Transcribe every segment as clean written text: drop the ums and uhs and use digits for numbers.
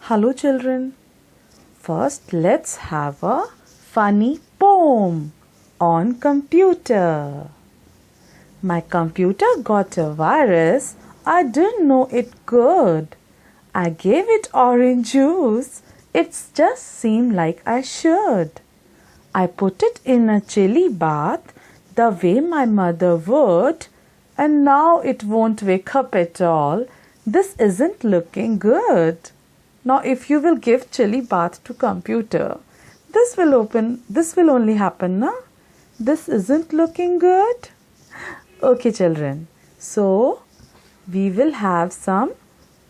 Hello children. First let's have a funny poem on computer. My computer got a virus. I didn't know it could. I gave it orange juice. It just seemed like I should. I put it in a chilly bath the way my mother would, and now it won't wake up at all. This isn't looking good. Now if you will give chilly bath to computer, this will only happen, na? This isn't looking good. Okay children, so we will have some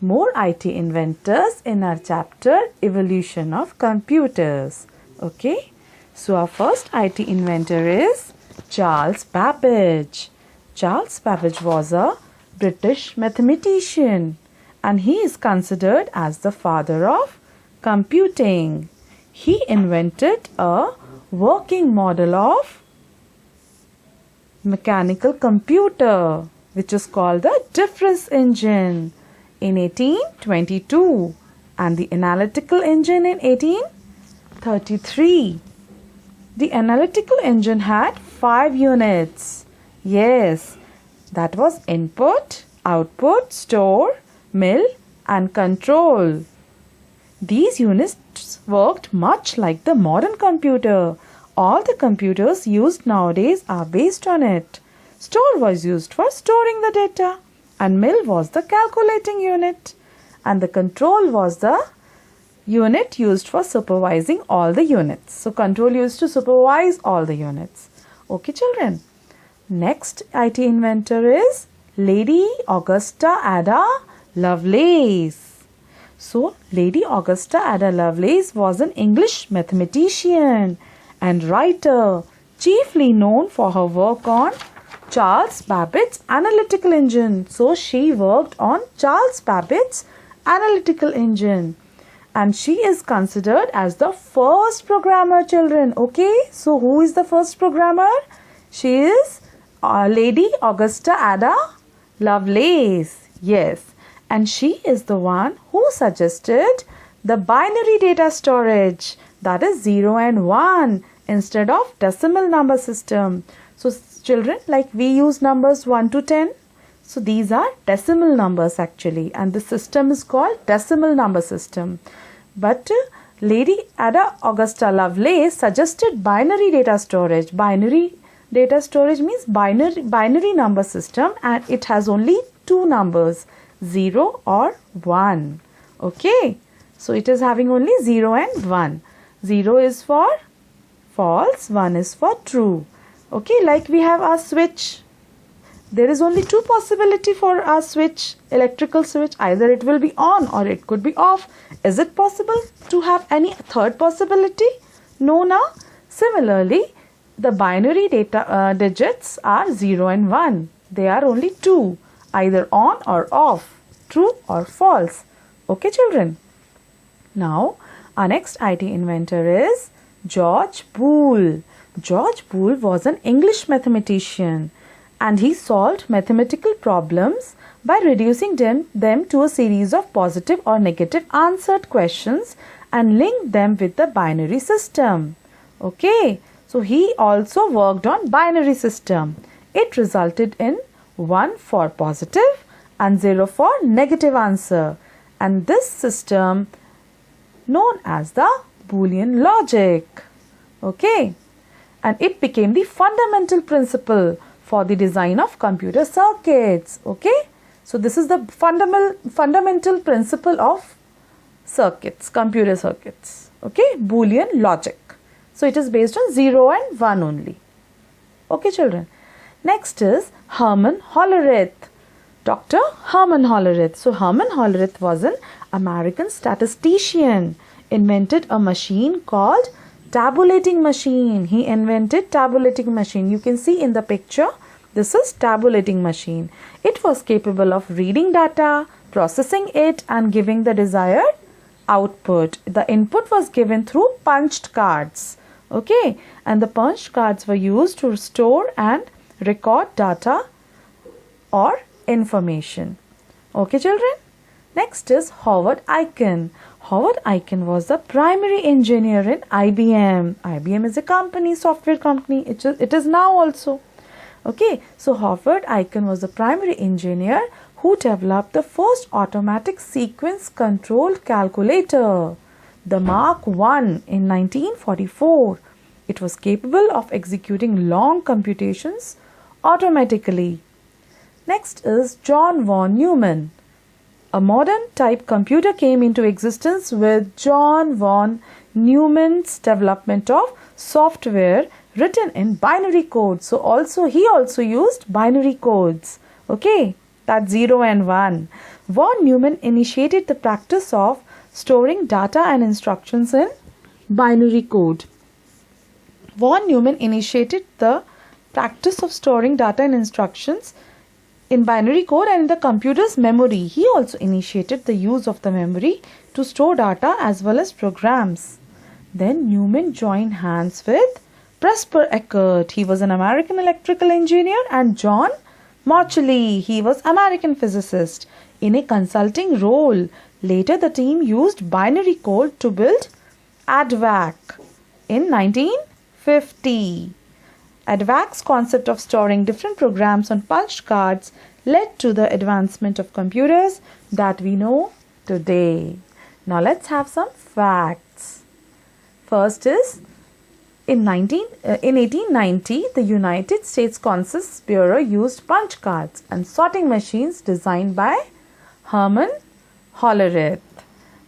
more IT inventors in our chapter Evolution of Computers. Okay, so our first IT inventor is Charles Babbage. Charles Babbage was a British mathematician, and he is considered as the father of computing. He invented a working model of mechanical computer, which is called the difference engine, in 1822, and the analytical engine in 1833. The analytical engine had 5 units. Yes, that was input, output, store, mill, and control. These units worked much like the modern computer. All the computers used nowadays are based on it. Store was used for storing the data, and mill was the calculating unit, and the control was the unit used for supervising all the units. So control used to supervise all the units. Okay children. Next IT inventor is Lady Augusta Ada Lovelace. So Lady Augusta Ada Lovelace was an English mathematician and writer, chiefly known for her work on Charles Babbage's analytical engine. So she worked on Charles Babbage's analytical engine, and she is considered as the first programmer, children. Okay, so who is the first programmer? She is Lady Augusta Ada Lovelace. Yes, and she is the one who suggested the binary data storage, that is 0 and 1 instead of decimal number system. So children, like we use numbers 1 to 10. So these are decimal numbers actually, and the system is called decimal number system. But Lady Ada Augusta Lovelace suggested binary data storage. Binary data storage means binary number system, and it has only 2 numbers, 0 or 1. Okay, so it is having only 0 and 1. 0 is for false, 1 is for true. Okay, like we have our switch. There is only 2 possibility for our switch, electrical switch. Either it will be on or it could be off. Is it possible to have any third possibility? No, now. Similarly, the binary data digits are 0 and 1. They are only 2, either on or off, true or false. Okay, children. Now, our next IT inventor is George Poole. George Poole was an English mathematician, and he solved mathematical problems by reducing them to a series of positive or negative answered questions and linked them with the binary system. Okay, so he also worked on binary system. It resulted in 1 for positive and 0 for negative answer, and this system known as the Boolean logic. Okay, and it became the fundamental principle for the design of computer circuits. Okay, so this is the fundamental principle of circuits, computer circuits. Okay, Boolean logic. So it is based on 0 and 1 only. Okay children. Next is Herman Hollerith. Dr. Herman Hollerith. So Herman Hollerith was an American statistician, invented a machine called tabulating machine. He invented tabulating machine. You can see in the picture, this is tabulating machine. It was capable of reading data, processing it, and giving the desired output. The input was given through punched cards. Okay, and the punched cards were used to store and record data or information. Okay children. Next is Howard Aiken. Howard Aiken was the primary engineer in IBM. IBM is a company, software company. It is now also. Okay, so Howard Aiken was the primary engineer who developed the first automatic sequence control calculator, the Mark I, in 1944. It was capable of executing long computations automatically. Next is John von Neumann. A modern type computer came into existence with John von Neumann's development of software written in binary code. So he also used binary codes. Okay, that's 0 and 1. Von Neumann initiated the practice of storing data and instructions in binary code. Von Neumann initiated the practice of storing data and instructions in binary code and in the computer's memory. He also initiated the use of the memory to store data as well as programs. Then Neumann joined hands with Prospereckert. He was an American electrical engineer, and John Mauchly. He was American physicist in a consulting role. Later the team used binary code to build ADVAC in 1950. ADVAC's concept of storing different programs on punched cards led to the advancement of computers that we know today. Now let's have some facts. First is, in 1890, the United States Census Bureau used punch cards and sorting machines designed by Herman Hollerith.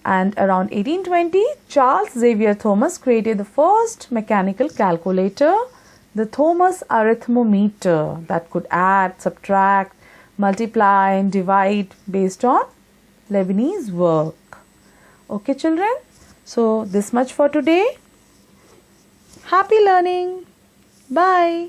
And around 1820, Charles Xavier Thomas created the first mechanical calculator, the Thomas arithmometer, that could add, subtract, multiply and divide based on Leibniz work. Okay children, so this much for today. Happy learning. Bye.